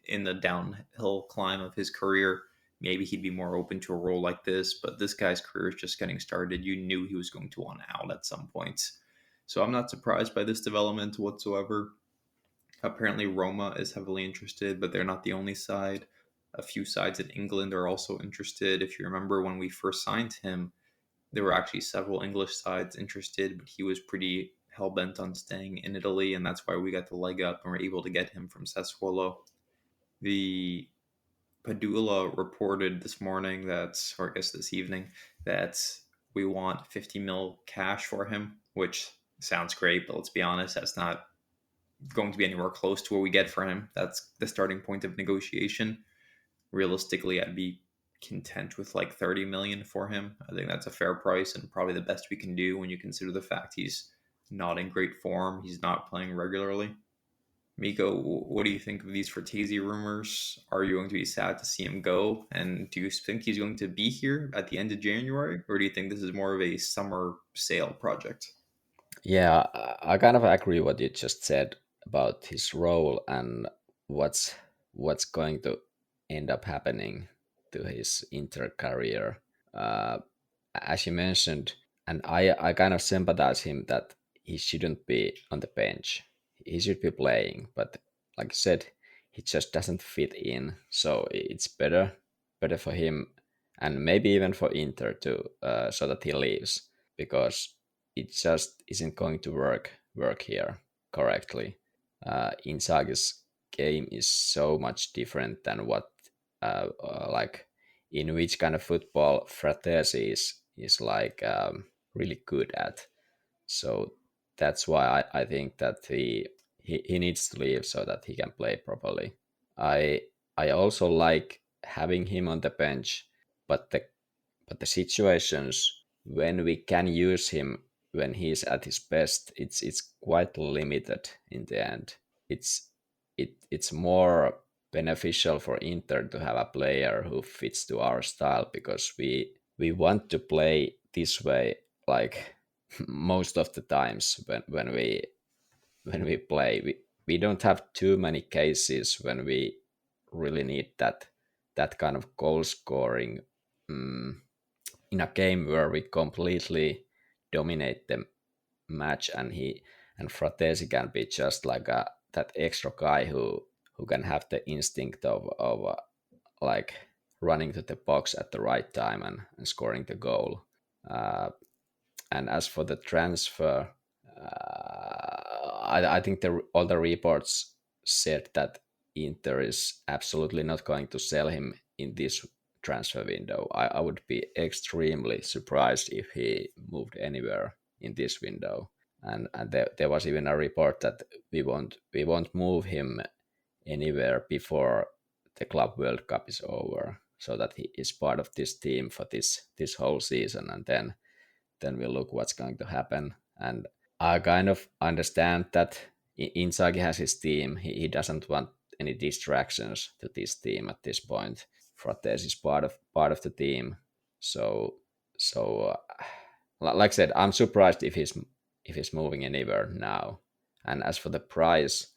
in the downhill climb of his career, maybe he'd be more open to a role like this, but this guy's career is just getting started. You knew he was going to want out at some point. So I'm not surprised by this development whatsoever. Apparently, Roma is heavily interested, but they're not the only side. A few sides in England are also interested. If you remember when we first signed him, there were actually several English sides interested, but he was pretty hell bent on staying in Italy, and that's why we got the leg up and were able to get him from Sassuolo. The Padula reported this morning that, or I guess this evening, that we want 50 mil cash for him, which sounds great, but let's be honest, that's not going to be anywhere close to what we get for him. That's the starting point of negotiation. Realistically, I'd be content with like 30 million for him. I think that's a fair price and probably the best we can do when you consider the fact he's not in great form. He's not playing regularly. Mikko, what do you think of these Frattesi rumors? Are you going to be sad to see him go? And do you think he's going to be here at the end of January? Or do you think this is more of a summer sale project? Yeah, I kind of agree what you just said about his role and what's going to end up happening to his Inter career. Uh, as you mentioned, and I kind of sympathize him that he shouldn't be on the bench. He should be playing, but like you said, he just doesn't fit in. So it's better for him, and maybe even for Inter to so that he leaves, because it just isn't going to work here correctly. Inzaghi's game is so much different than what like in which kind of football Frattesi is like really good at. So that's why I think that he needs to leave so that he can play properly. I I also like having him on the bench, but the situations when we can use him when he's at his best, it's quite limited in the end. It's more beneficial for Inter to have a player who fits to our style, because we want to play this way like most of the times when we play. We don't have too many cases when we really need that kind of goal scoring in a game where we completely dominate the match, and Frattesi can be just like that extra guy who can have the instinct of like running to the box at the right time and scoring the goal. Uh, and as for the transfer, I think all the reports said that Inter is absolutely not going to sell him in this transfer window. I would be extremely surprised if he moved anywhere in this window. And there was even a report that we won't move him anywhere before the Club World Cup is over, so that he is part of this team for this whole season, and then we'll look what's going to happen. And I kind of understand that Inzaghi has his team. He doesn't want any distractions to this team at this point. Frattesi is part of the team. So like I said, I'm surprised if he's moving anywhere now. And as for the price,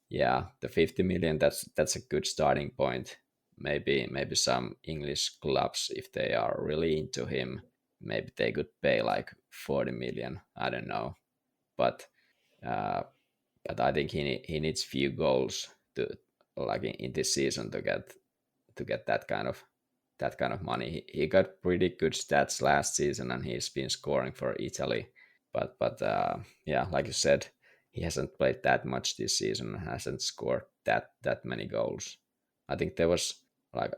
yeah, the 50 million, that's a good starting point. Maybe some English clubs, if they are really into him, maybe they could pay like 40 million. I don't know, but uh, I think he needs few goals to like in this season to get that kind of money. He got pretty good stats last season, and he's been scoring for Italy. But yeah, like you said, he hasn't played that much this season. Hasn't scored that many goals. I think there was like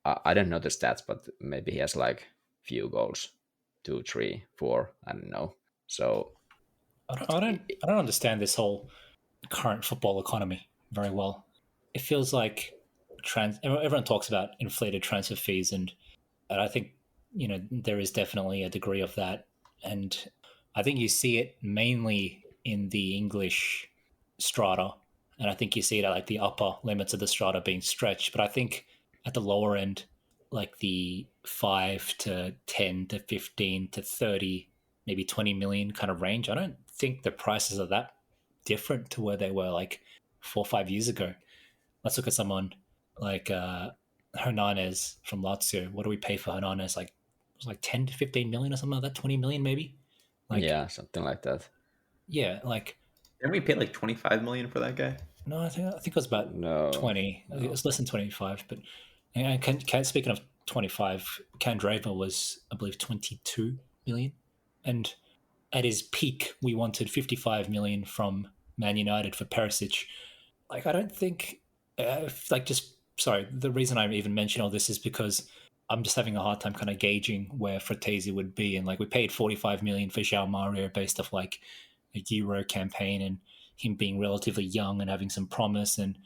I don't know the stats, but maybe he has like few goals, 2, 3, 4. I don't know. So I don't understand this whole current football economy very well. It feels like everyone talks about inflated transfer fees, and I think there is definitely a degree of that, and I think you see it mainly in the English strata, and I think you see it at like the upper limits of the strata being stretched. But I think at the lower end, like the 5 to 10 to 15 to 30, maybe 20 million kind of range, I don't think the prices are that different to where they were like 4 or 5 years ago. Let's look at someone like Hernandez from Lazio. What do we pay for Hernandez? Like it was like 10 to 15 million or something like that, 20 million maybe. Like yeah, something like that. yeah, like Didn't we pay like 25 million for that guy? No, I think it was about No, 20. no. It was less than 25. But speaking of 25, Candrava was, I believe, 22 million. And at his peak, we wanted 55 million from Man United for Perisic. Like, I don't think, sorry, the reason I even mention all this is because I'm just having a hard time kind of gauging where Frattesi would be. And like, we paid 45 million for João Mario based off like a Euro campaign and him being relatively young and having some promise and,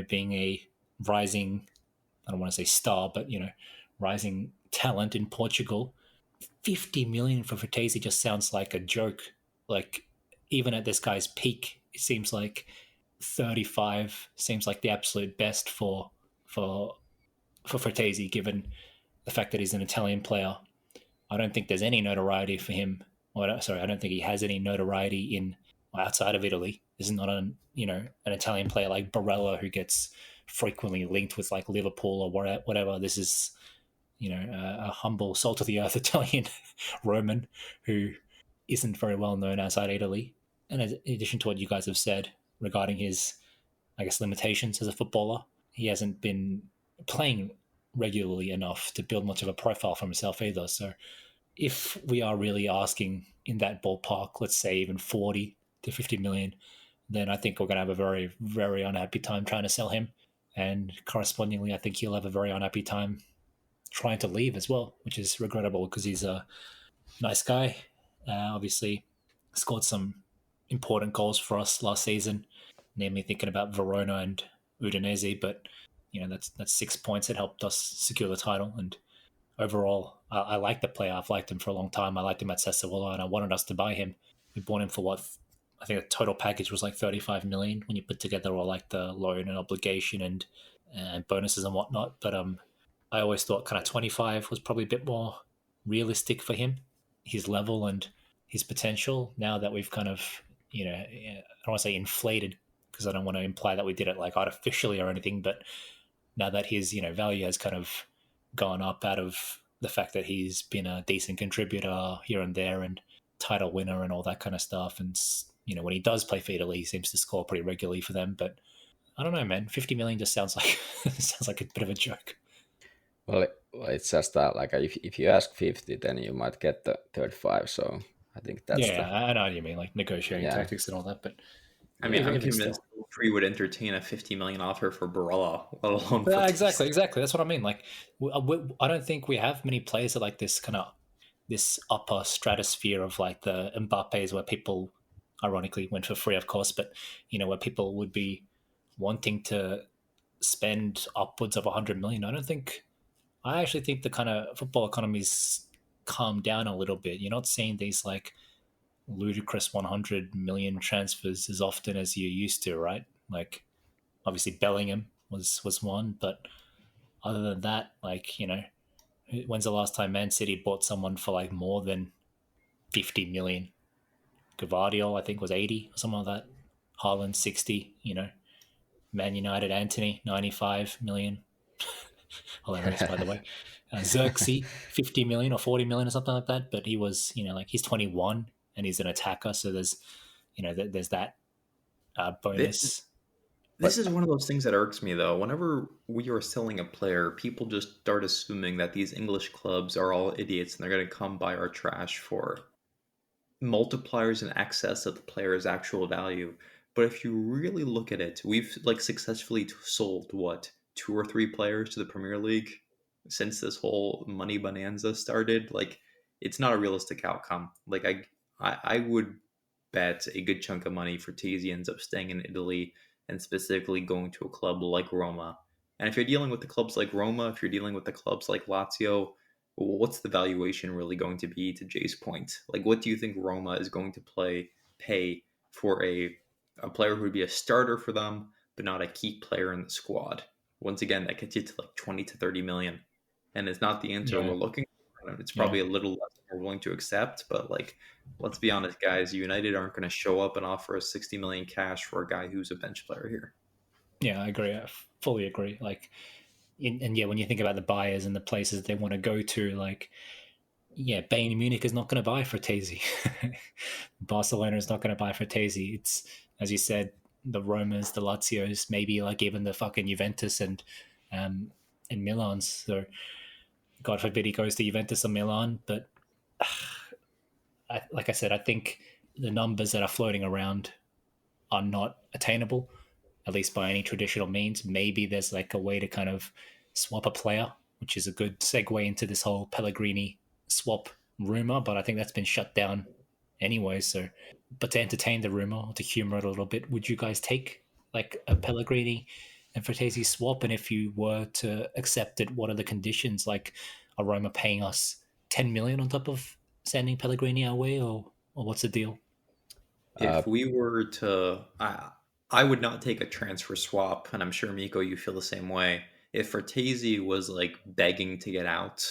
being a rising, I don't want to say star, but, rising talent in Portugal. 50 million for Frattesi just sounds like a joke. Like, even at this guy's peak, it seems like 35 seems like the absolute best for Frattesi, given the fact that he's an Italian player. I don't think there's any notoriety for him. I don't think he has any notoriety in outside of Italy. This is not an Italian player like Barella who gets frequently linked with like Liverpool or whatever. This is a humble, salt of the earth Italian Roman who isn't very well known outside Italy. And in addition to what you guys have said regarding his, I guess, limitations as a footballer, he hasn't been playing regularly enough to build much of a profile for himself either. So if we are really asking in that ballpark, let's say even 40 to 50 million, then I think we're going to have a very, very unhappy time trying to sell him. And correspondingly, I think he'll have a very unhappy time trying to leave as well, which is regrettable because he's a nice guy. Obviously, scored some important goals for us last season, namely thinking about Verona and Udinese. But that's 6 points that helped us secure the title. And overall, I like the player. I've liked him for a long time. I liked him at Sassuolo, and I wanted us to buy him. We bought him for what I think the total package was like 35 million when you put together all like the loan and obligation and bonuses and whatnot. But I always thought kind of 25 was probably a bit more realistic for him, his level and his potential. Now that we've kind of, I don't want to say inflated because I don't want to imply that we did it like artificially or anything, but now that his, value has kind of gone up out of the fact that he's been a decent contributor here and there and title winner and all that kind of stuff. And, when he does play for Italy, he seems to score pretty regularly for them. But I don't know, man, 50 million just sounds like a bit of a joke. Well, it's just that, like, if you ask 50, then you might get the 35. So I think that's I know what you mean, like negotiating tactics and all that. But I mean, I'm convinced Free would entertain a 50 million offer for Barella, let alone for exactly. That's what I mean. Like, I don't think we have many players at like this kind of this upper stratosphere of like the Mbappes, where people, ironically, went for free, of course, but where people would be wanting to spend upwards of 100 million. I actually think the kind of football economy's calmed down a little bit. You're not seeing these like ludicrous 100 million transfers as often as you used to, right? Like, obviously Bellingham was one, but other than that, like, when's the last time Man City bought someone for like more than 50 million? Gvardiol, I think, was 80 or something like that. Haaland, 60, Man United, Antony, 95 million. Hilarious, by the way. Xerxes, 50 million or 40 million or something like that. But he was, like, he's 21 and he's an attacker. So there's, there's that bonus. This is one of those things that irks me, though. Whenever we are selling a player, people just start assuming that these English clubs are all idiots and they're going to come buy our trash for multipliers in excess of the player's actual value. But if you really look at it, we've like successfully sold what, 2 or 3 players to the Premier League since this whole money bonanza started. Like, it's not a realistic outcome. Like, I would bet a good chunk of money Frattesi ends up staying in Italy and specifically going to a club like Roma. And if you're dealing with the clubs like Roma, if you're dealing with the clubs like Lazio, what's the valuation really going to be, to Jay's point? Like, what do you think Roma is going to pay for a player who would be a starter for them, but not a key player in the squad? Once again, that gets you to like 20 to 30 million. And it's not the answer we're looking for. It's probably a little less than we're willing to accept, but like, let's be honest, guys, United aren't going to show up and offer us 60 million cash for a guy who's a bench player here. Yeah, I agree. I fully agree. Like, when you think about the buyers and the places they want to go to, like, Bayern Munich is not going to buy Frattesi. Barcelona is not going to buy Frattesi. It's, as you said, the Romas, the Lazios, maybe like even the fucking Juventus and Milan. So God forbid he goes to Juventus or Milan. But like I said, I think the numbers that are floating around are not attainable, at least by any traditional means. Maybe there's like a way to kind of swap a player, which is a good segue into this whole Pellegrini swap rumor, but I think that's been shut down anyway. So, but to entertain the rumor, to humor it a little bit, would you guys take like a Pellegrini and Frattesi swap? And if you were to accept it, what are the conditions? Like, are Roma paying us 10 million on top of sending Pellegrini our way, or what's the deal? If we were to, I would not take a transfer swap, and I'm sure Miko, you feel the same way. If Frattesi was like begging to get out,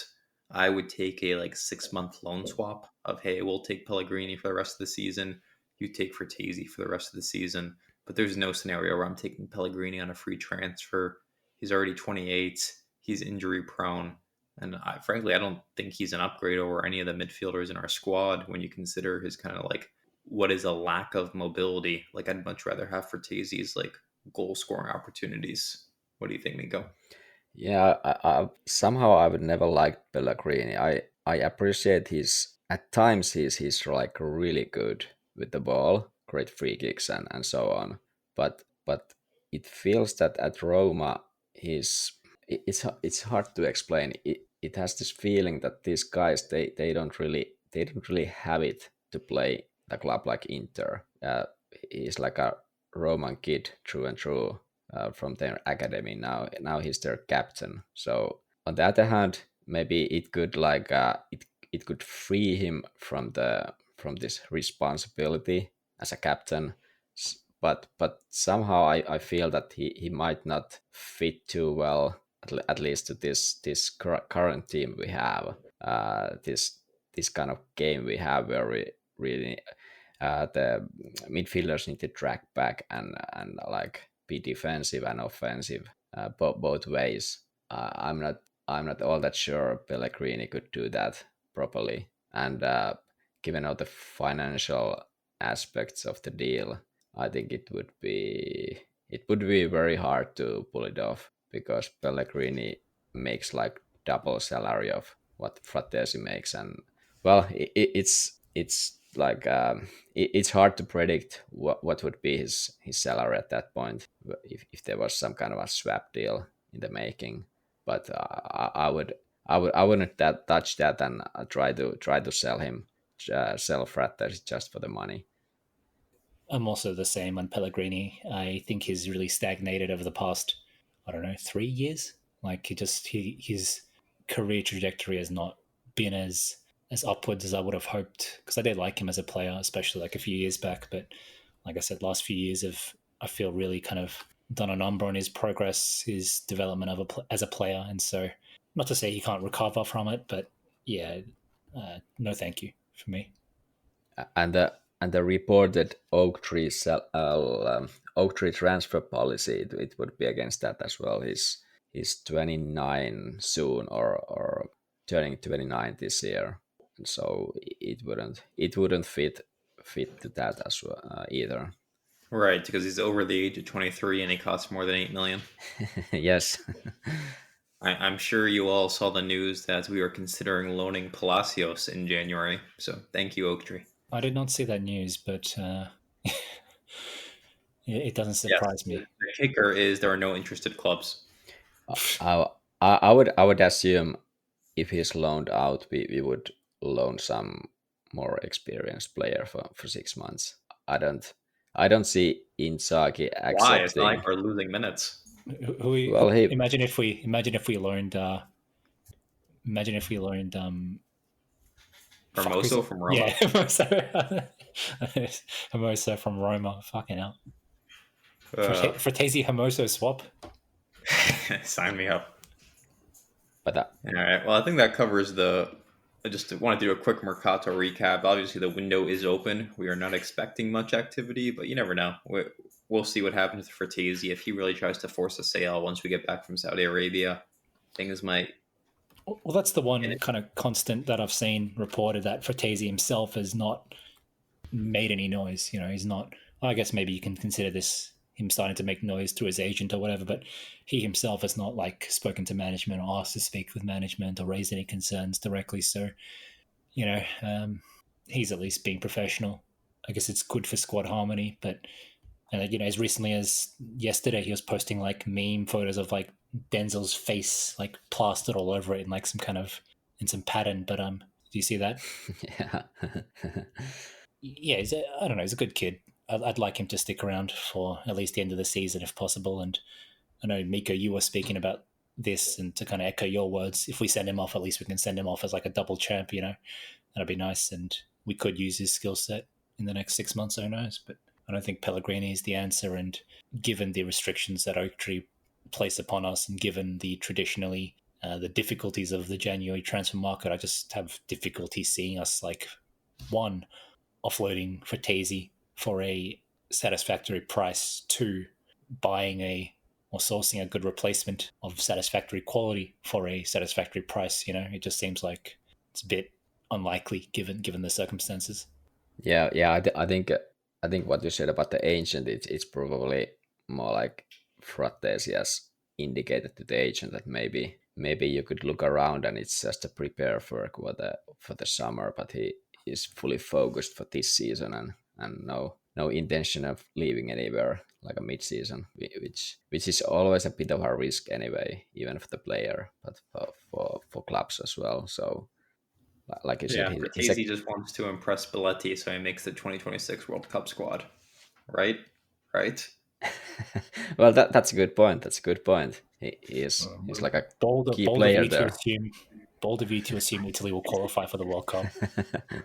I would take a like 6 month loan swap of, hey, we'll take Pellegrini for the rest of the season. You take Frattesi for the rest of the season. But there's no scenario where I'm taking Pellegrini on a free transfer. He's already 28. He's injury prone. And frankly, I don't think he's an upgrade over any of the midfielders in our squad when you consider his kind of like what is a lack of mobility. Like, I'd much rather have Frattesi's like goal scoring opportunities. What do you think, Miko? Yeah, somehow I would never like Pellegrini. I appreciate at times he's like really good with the ball, great free kicks and so on. But it feels that at Roma it's hard to explain. It has this feeling that these guys they don't really have it to play the club like Inter. He's like a Roman kid through and through. From their academy now. Now he's their captain. So on the other hand, maybe it could like it could free him from this responsibility as a captain. But somehow I feel that he might not fit too well, at least to this current team we have. This kind of game we have where we really the midfielders need to track back and like be defensive and offensive both ways. I'm not all that sure Pellegrini could do that properly, and given all the financial aspects of the deal, I think it would be very hard to pull it off because Pellegrini makes like double salary of what Frattesi makes, and well, it's like it's hard to predict what would be his salary at that point if there was some kind of a swap deal in the making. But I wouldn't touch that and try to sell him, sell Frattesi just for the money. I'm also the same on Pellegrini. I think he's really stagnated over the past, I don't know, 3 years. Like his career trajectory has not been as upwards as I would have hoped, because I did like him as a player, especially like a few years back. But like I said, last few years I feel really kind of done a number on his progress, his development as a player, and so not to say he can't recover from it, but yeah, no, thank you for me. And the reported Oak Tree transfer policy, it would be against that as well. He's 29 soon, or turning 29 this year, and so it wouldn't fit to that as well either. Right, because he's over the age of 23 and he costs more than 8 million. Yes. I'm sure you all saw the news that we were considering loaning Palacios in January. So thank you, Oak Tree. I did not see that news, but it doesn't surprise me. The kicker is there are no interested clubs. I would assume if he's loaned out, we would loan some more experienced player for 6 months. I don't see Inzaghi accepting. Why? It's not like we're losing minutes. Imagine if we learned Hermoso from Roma. Yeah, Hermoso from Roma. Fucking hell. Frattesi Hermoso swap. Sign me up. But all right. Well, I think that covers I just want to do a quick Mercato recap. Obviously, the window is open. We are not expecting much activity, but you never know. We'll see what happens to Frattesi. If he really tries to force a sale once we get back from Saudi Arabia, things might... Well, that's the one kind of constant that I've seen reported, that Frattesi himself has not made any noise. You know, he's not... I guess maybe you can consider this him starting to make noise through his agent or whatever, but he himself has not like spoken to management or asked to speak with management or raised any concerns directly. So, he's at least being professional. I guess it's good for squad harmony, but as recently as yesterday, he was posting like meme photos of like Denzel's face like plastered all over it in like in some pattern. But do you see that? Yeah. Yeah, he's a good kid. I'd like him to stick around for at least the end of the season if possible. And I know, Mikko, you were speaking about this, and to kind of echo your words, if we send him off, at least we can send him off as like a double champ, that'd be nice. And we could use his skill set in the next 6 months, who knows? But I don't think Pellegrini is the answer. And given the restrictions that Oaktree place upon us, and given the traditionally the difficulties of the January transfer market, I just have difficulty seeing us like, one, offloading Frattesi for a satisfactory price, two, buying or sourcing a good replacement of satisfactory quality for a satisfactory price. It just seems like it's a bit unlikely given the circumstances. Yeah. I think what you said about the agent, it's probably more like Frattesi has indicated to the agent that maybe you could look around, and it's just to prepare for the summer, but he is fully focused for this season, and no intention of leaving anywhere like a mid-season, which is always a bit of a risk anyway, even for the player, but for clubs as well. So like you said, Frattesi just wants to impress Spalletti, so he makes the 2026 World Cup squad, right? Well, that's a good point. He's like a key player there. Bold of you to assume Italy will qualify for the World Cup.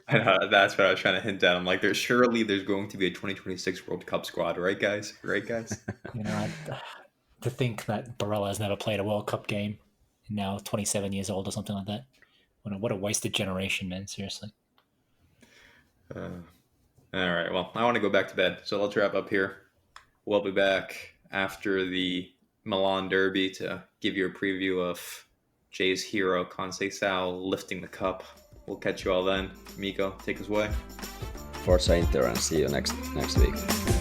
That's what I was trying to hint at. I'm like, there's going to be a 2026 World Cup squad, right, guys? To think that Barella has never played a World Cup game, now 27 years old or something like that. What a wasted generation, man, seriously. All right, well, I want to go back to bed, so let's wrap up here. We'll be back after the Milan derby to give you a preview of Jae's hero, Conceição, lifting the cup. We'll catch you all then. Mikko, take us away. Forza Inter, and see you next week.